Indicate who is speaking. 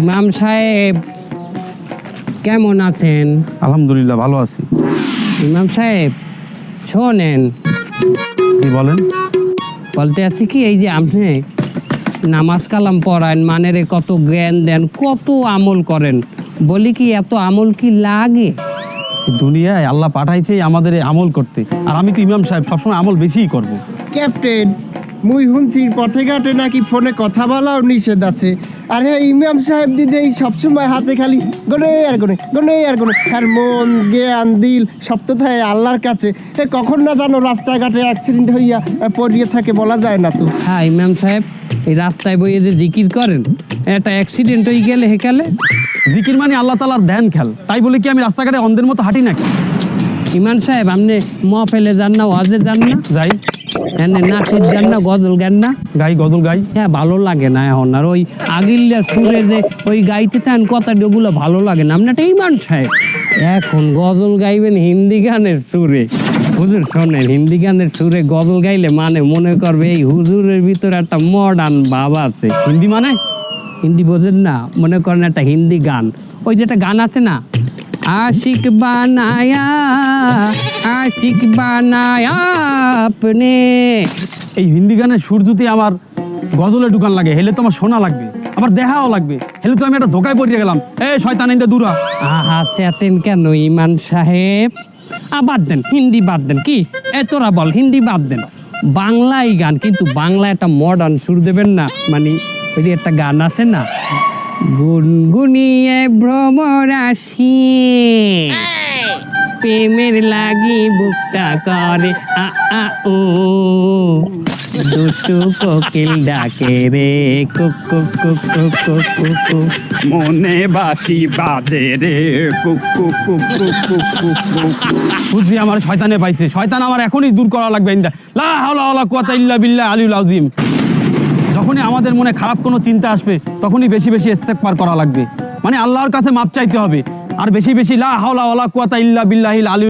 Speaker 1: ইমাম সাহেব কেমন আছেন?
Speaker 2: আলহামদুলিল্লাহ ভালো আছি।
Speaker 1: ইমাম সাহেব শোনেন,
Speaker 2: কি বলেন?
Speaker 1: বলতে আছি কি, এই যে আপনি নামাজ কালাম পড়ান, মানেরে কত জ্ঞান দেন, কত আমল করেন, বলি কি এত আমল কি লাগে?
Speaker 2: দুনিয়ায় আল্লাহ পাঠাইছে আমাদের এই আমল করতে, আর আমি তো ইমাম সাহেব, সবসময় আমল বেশিই করব।
Speaker 3: ক্যাপ্টেন, মুই শুনছি পথে ঘাটে নাকি ফোনে কথা বলাও নিষেধ আছে। আর হ্যাঁ, ইমাম সাহেব দিদি এই সবসময় হাতে খালি গনে আর গনে, গনে আর গনে, আর মন জ্ঞান দিল সব তো থাকে আল্লাহর কাছে। কখন না জানো রাস্তাঘাটে অ্যাক্সিডেন্ট হইয়া পড়িয়ে থাকে, বলা যায় না তো।
Speaker 1: হ্যাঁ ইমাম সাহেব, এই রাস্তায় বইয়ে যে জিকির করেন, একটা অ্যাক্সিডেন্ট হয়ে গেলে হেকালে।
Speaker 2: জিকির মানে আল্লাহ তাআলার ধ্যান খেল, তাই বলে কি আমি রাস্তাঘাটে অন্ধের মতো হাঁটি নাকি?
Speaker 1: ইমাম সাহেব আপনি মহফিলে যান না, ওয়াজে যান না,
Speaker 2: যাই,
Speaker 1: এনে নাচের যান না, গজল গান না?
Speaker 2: গাই, গজল গাই।
Speaker 1: হ্যাঁ ভালো লাগে না এখন আর ওই আগিল্লা সুরে যে ওই গাইতে থাকেন কথা, ওগুলো ভালো লাগে না। আপনি একটা ইমাম সাহেব, এখন গজল গাইবেন হিন্দি গানের সুরে। হুজুর শোনেন, হিন্দি গানের সুরে গজল গাইলে মানে মনে করবে এই হুজুরের ভিতরে একটা মডার্ন ভাব আছে।
Speaker 2: হিন্দি মানে?
Speaker 1: হিন্দি বোঝেন না? মনে করেন একটা হিন্দি গান, ওই যেটা গান আছে না, আশিক বানায়া, আশিক বানায়া আপনে।
Speaker 2: এই হিন্দি গানের সুর যদি আমার গজলে ঢুকান লাগে, হেলে তো আমার শোনা লাগবে, আবার দেখাও লাগবে, হেলে তো আমি একটা ধোকায় পড়িয়ে গেলাম। শয়তান ইন্দা দূরা।
Speaker 1: আহা সেতেন কেন ইমান সাহেব, বাদ দেন, হিন্দি বাদ দেন। কি তোরা বল, হিন্দি বাদ দেন, বাংলাই গান, কিন্তু বাংলা একটা মডার্ন সুর দেবেন না। মানে ওই যে একটা গান আছে না, গুনগুনিয়ে ভ্রমরাশি, প্রেমের লাগি বুকটা করে আ আ ও, দুষ্টু কোকিল ডাকে রে cook cook cook cook cook cook cook.
Speaker 4: মনে বাসি বাজে রে cook cook cook cook cook cook cook.
Speaker 2: বুঝছি আমার শয়তানে পাইছে, শয়তান আমার এখনই দূর করা লাগবে। ইন্দা লা হাওলা ওয়ালা কুওয়াতা ইল্লা বিল্লাহ আলিউল আযীম। যখনই আমাদের মনে খারাপ কোনো চিন্তা আসবে, তখনই বেশি বেশি ইস্তেগফার করা লাগবে, মানে আল্লাহর কাছে মাপ চাইতে হবে, আর বেশি বেশি লা হাওলা ওয়ালা কুওয়াতা ইল্লা বিল্লাহিল আলী।